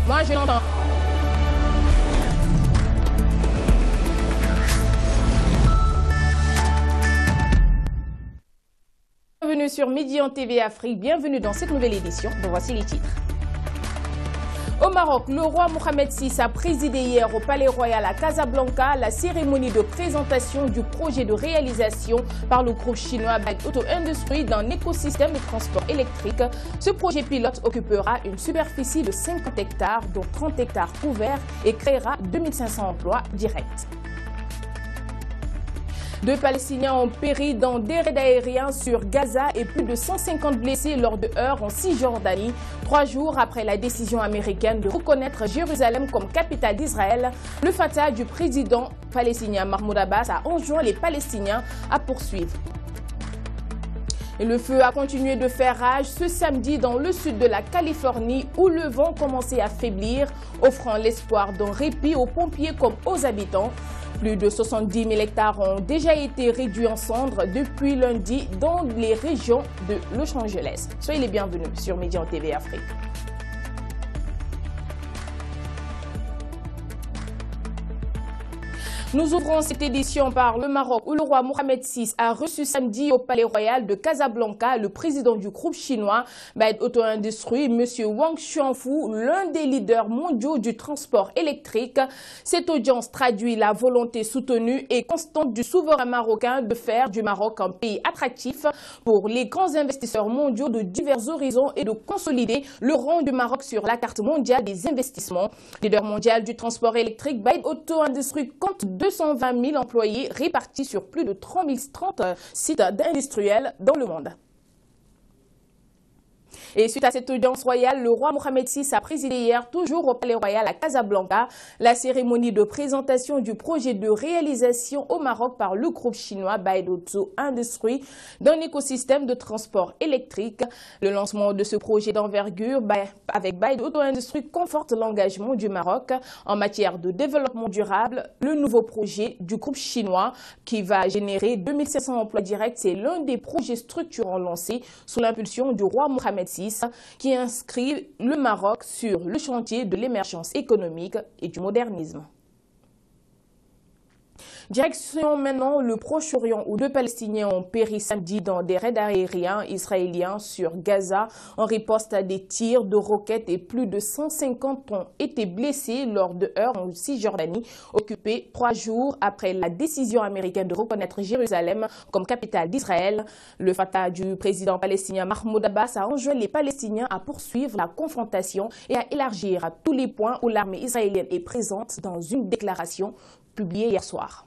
Moi, je l'entends. Bienvenue sur Midi en TV Afrique. Bienvenue dans cette nouvelle édition. Donc voici les titres. Au Maroc, le roi Mohamed VI a présidé hier au Palais Royal à Casablanca la cérémonie de présentation du projet de réalisation par le groupe chinois Bait Auto Industries d'un écosystème de transport électrique. Ce projet pilote occupera une superficie de 50 hectares, dont 30 hectares couverts, et créera 2500 emplois directs. 2 Palestiniens ont péri dans des raids aériens sur Gaza et plus de 150 blessés lors de heurts en Cisjordanie, 3 jours après la décision américaine de reconnaître Jérusalem comme capitale d'Israël. Le Fatah du président palestinien Mahmoud Abbas a enjoint les Palestiniens à poursuivre. Et le feu a continué de faire rage ce samedi dans le sud de la Californie où le vent commençait à faiblir, offrant l'espoir d'un répit aux pompiers comme aux habitants. Plus de 70 000 hectares ont déjà été réduits en cendres depuis lundi dans les régions de Los Angeles. Soyez les bienvenus sur Midi en TV Afrique. Nous ouvrons cette édition par le Maroc où le roi Mohamed VI a reçu samedi au Palais Royal de Casablanca le président du groupe chinois Bait Auto Industries, M. Wang Xuanfu, l'un des leaders mondiaux du transport électrique. Cette audience traduit la volonté soutenue et constante du souverain marocain de faire du Maroc un pays attractif pour les grands investisseurs mondiaux de divers horizons et de consolider le rang du Maroc sur la carte mondiale des investissements. Leader mondial du transport électrique, Bait Auto Industries compte 220 000 employés répartis sur plus de 30 sites d'industriels dans le monde. Et suite à cette audience royale, le roi Mohamed VI a présidé hier, toujours au Palais Royal à Casablanca, la cérémonie de présentation du projet de réalisation au Maroc par le groupe chinois Bait Auto Industries d'un écosystème de transport électrique. Le lancement de ce projet d'envergure avec Bait Auto Industries conforte l'engagement du Maroc en matière de développement durable. Le nouveau projet du groupe chinois qui va générer 2500 emplois directs, c'est l'un des projets structurants lancés sous l'impulsion du roi Mohamed VI, qui inscrit le Maroc sur le chantier de l'émergence économique et du modernisme. Direction maintenant le Proche-Orient où 2 Palestiniens ont péri samedi dans des raids aériens israéliens sur Gaza en riposte à des tirs de roquettes et plus de 150 ont été blessés lors de heurts en Cisjordanie, occupée 3 jours après la décision américaine de reconnaître Jérusalem comme capitale d'Israël. Le Fatah du président palestinien Mahmoud Abbas a enjoint les Palestiniens à poursuivre la confrontation et à élargir à tous les points où l'armée israélienne est présente dans une déclaration publiée hier soir.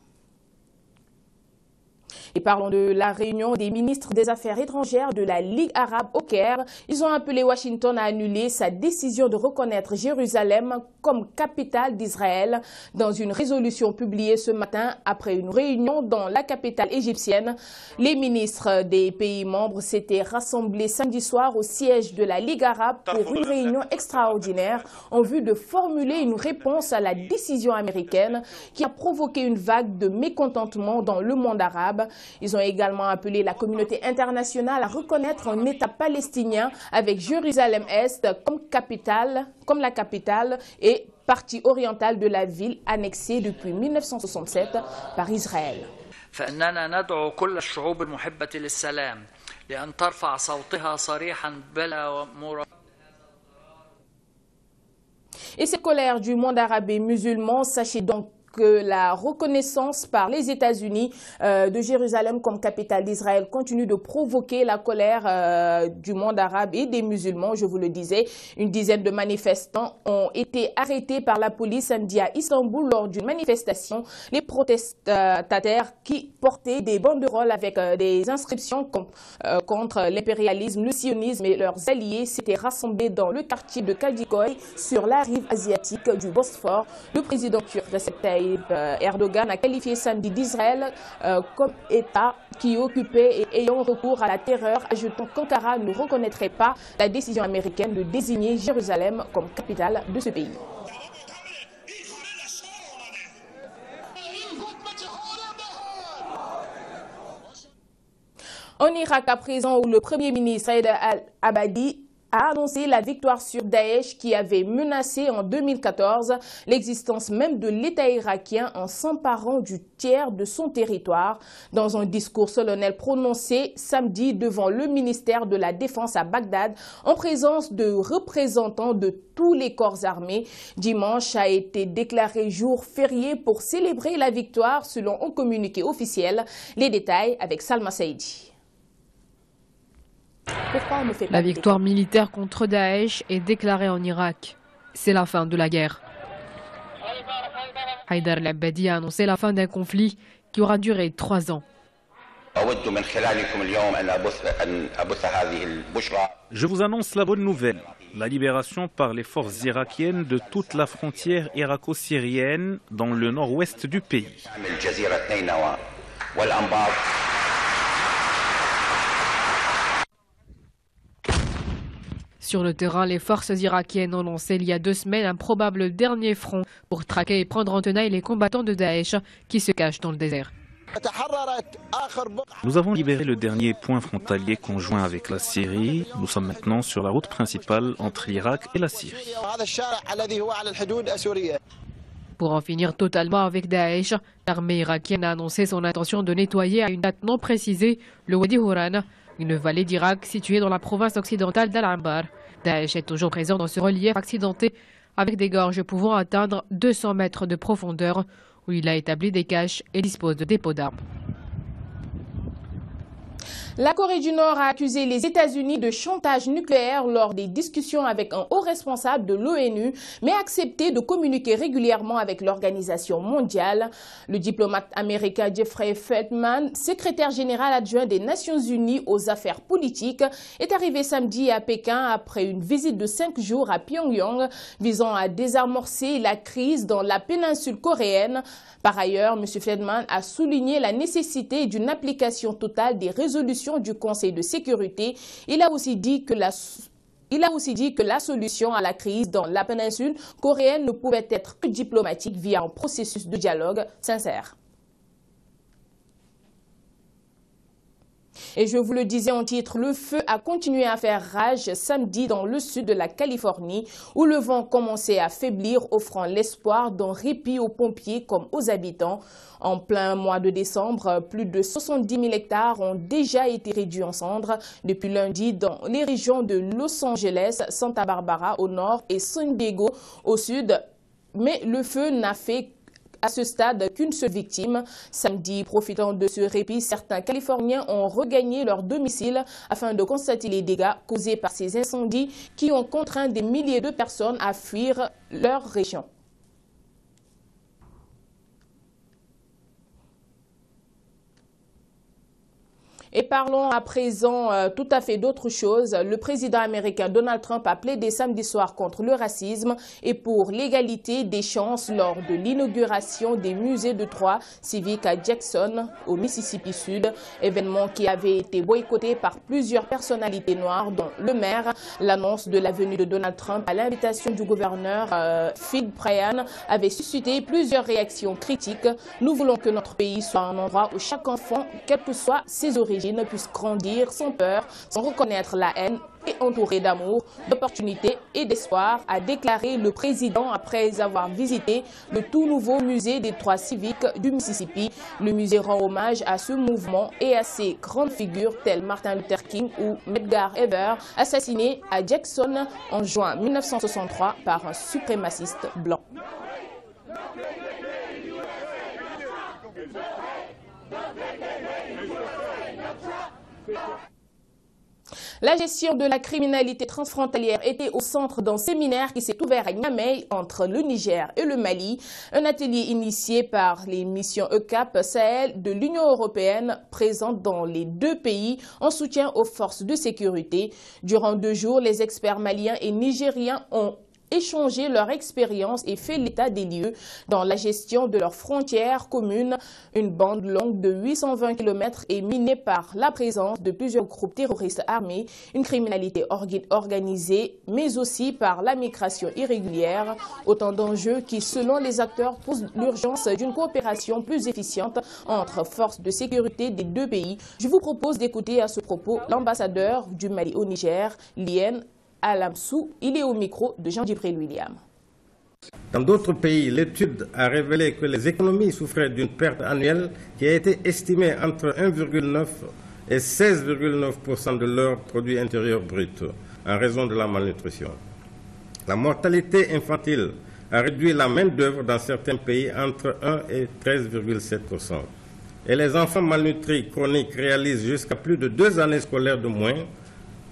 Et parlons de la réunion des ministres des Affaires étrangères de la Ligue arabe au Caire. Ils ont appelé Washington à annuler sa décision de reconnaître Jérusalem comme capitale d'Israël dans une résolution publiée ce matin après une réunion dans la capitale égyptienne. Les ministres des pays membres s'étaient rassemblés samedi soir au siège de la Ligue arabe pour une réunion extraordinaire en vue de formuler une réponse à la décision américaine qui a provoqué une vague de mécontentement dans le monde arabe. Ils ont également appelé la communauté internationale à reconnaître un État palestinien avec Jérusalem-Est comme la capitale et partie orientale de la ville annexée depuis 1967 par Israël. فإننا ندعو كل الشعوب المحبة للسلام لأن ترفع صوتها صريحا بلا Et cette colère du monde arabe et musulman, sachez donc que la reconnaissance par les États-Unis de Jérusalem comme capitale d'Israël continue de provoquer la colère du monde arabe et des musulmans, je vous le disais. Une dizaine de manifestants ont été arrêtés par la police samedi à Istanbul lors d'une manifestation. Les protestataires qui portaient des banderoles avec des inscriptions contre l'impérialisme, le sionisme et leurs alliés s'étaient rassemblés dans le quartier de Kadikoy sur la rive asiatique du Bosphore. Le président turc Recep Tayyip Erdogan a qualifié samedi d'Israël comme État qui occupait et ayant recours à la terreur, ajoutant qu'Ankara ne reconnaîtrait pas la décision américaine de désigner Jérusalem comme capitale de ce pays. En Irak, à présent, où le Premier ministre Haïder al-Abadi a annoncé la victoire sur Daesh qui avait menacé en 2014 l'existence même de l'État irakien en s'emparant du tiers de son territoire. Dans un discours solennel prononcé samedi devant le ministère de la Défense à Bagdad, en présence de représentants de tous les corps armés, dimanche a été déclaré jour férié pour célébrer la victoire selon un communiqué officiel. Les détails avec Salma Saïdi. La victoire militaire contre Daesh est déclarée en Irak. C'est la fin de la guerre. Haïdar al-Abadi a annoncé la fin d'un conflit qui aura duré 3 ans. Je vous annonce la bonne nouvelle, la libération par les forces irakiennes de toute la frontière irako-syrienne dans le nord-ouest du pays. Sur le terrain, les forces irakiennes ont lancé il y a 2 semaines un probable dernier front pour traquer et prendre en tenaille les combattants de Daesh qui se cachent dans le désert. Nous avons libéré le dernier point frontalier conjoint avec la Syrie. Nous sommes maintenant sur la route principale entre l'Irak et la Syrie. Pour en finir totalement avec Daesh, l'armée irakienne a annoncé son intention de nettoyer à une date non précisée le Wadi Houran, une vallée d'Irak située dans la province occidentale d'Al-Anbar. Daesh est toujours présent dans ce relief accidenté avec des gorges pouvant atteindre 200 mètres de profondeur où il a établi des caches et dispose de dépôts d'armes. La Corée du Nord a accusé les États-Unis de chantage nucléaire lors des discussions avec un haut responsable de l'ONU, mais a accepté de communiquer régulièrement avec l'organisation mondiale. Le diplomate américain Jeffrey Feltman, secrétaire général adjoint des Nations Unies aux affaires politiques, est arrivé samedi à Pékin après une visite de 5 jours à Pyongyang visant à désamorcer la crise dans la péninsule coréenne. Par ailleurs, M. Feltman a souligné la nécessité d'une application totale des résolutions du Conseil de sécurité. Il a aussi dit que la solution à la crise dans la péninsule coréenne ne pouvait être que diplomatique via un processus de dialogue sincère. Et je vous le disais en titre, le feu a continué à faire rage samedi dans le sud de la Californie où le vent commençait à faiblir, offrant l'espoir d'un répit aux pompiers comme aux habitants. En plein mois de décembre, plus de 70 000 hectares ont déjà été réduits en cendres depuis lundi dans les régions de Los Angeles, Santa Barbara au nord et San Diego au sud. Mais le feu n'a fait à ce stade qu'une seule victime. Samedi, profitant de ce répit, certains Californiens ont regagné leur domicile afin de constater les dégâts causés par ces incendies qui ont contraint des milliers de personnes à fuir leur région. Et parlons à présent tout à fait d'autre chose. Le président américain Donald Trump a plaidé samedi soir contre le racisme et pour l'égalité des chances lors de l'inauguration des musées de droit civique à Jackson, au Mississippi Sud, événement qui avait été boycotté par plusieurs personnalités noires, dont le maire. L'annonce de la venue de Donald Trump à l'invitation du gouverneur Phil Bryant avait suscité plusieurs réactions critiques. Nous voulons que notre pays soit un endroit où chaque enfant, quelles que soient ses origines, puisse grandir sans peur, sans reconnaître la haine et entouré d'amour, d'opportunités et d'espoir, a déclaré le président après avoir visité le tout nouveau musée des droits civiques du Mississippi. Le musée rend hommage à ce mouvement et à ses grandes figures telles Martin Luther King ou Medgar Evers, assassinés à Jackson en juin 1963 par un suprémaciste blanc. La gestion de la criminalité transfrontalière était au centre d'un séminaire qui s'est ouvert à Niamey entre le Niger et le Mali. Un atelier initié par les missions ECAP Sahel de l'Union européenne présente dans les 2 pays en soutien aux forces de sécurité. Durant 2 jours, les experts maliens et nigériens ont échanger leur expérience et fait l'état des lieux dans la gestion de leurs frontières communes. Une bande longue de 820 km est minée par la présence de plusieurs groupes terroristes armés, une criminalité organisée, mais aussi par la migration irrégulière. Autant d'enjeux qui, selon les acteurs, posent l'urgence d'une coopération plus efficiente entre forces de sécurité des 2 pays. Je vous propose d'écouter à ce propos l'ambassadeur du Mali au Niger, Lien Alamsou. Il est au micro de Jean-Djibril William. Dans d'autres pays, l'étude a révélé que les économies souffraient d'une perte annuelle qui a été estimée entre 1,9 et 16,9% de leur produit intérieur brut en raison de la malnutrition. La mortalité infantile a réduit la main-d'œuvre dans certains pays entre 1 et 13,7%. Et les enfants malnutris chroniques réalisent jusqu'à plus de 2 années scolaires de moins,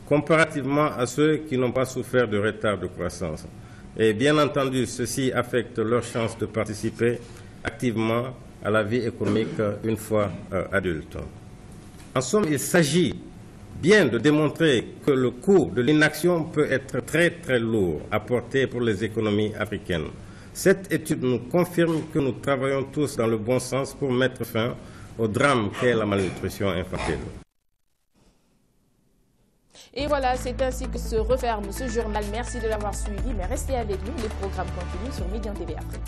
comparativement à ceux qui n'ont pas souffert de retard de croissance. Et bien entendu, ceci affecte leur chance de participer activement à la vie économique une fois adultes. En somme, il s'agit bien de démontrer que le coût de l'inaction peut être très très lourd à porter pour les économies africaines. Cette étude nous confirme que nous travaillons tous dans le bon sens pour mettre fin au drame qu'est la malnutrition infantile. Et voilà, c'est ainsi que se referme ce journal. Merci de l'avoir suivi, mais restez avec nous, les programmes continuent sur Médian TV après.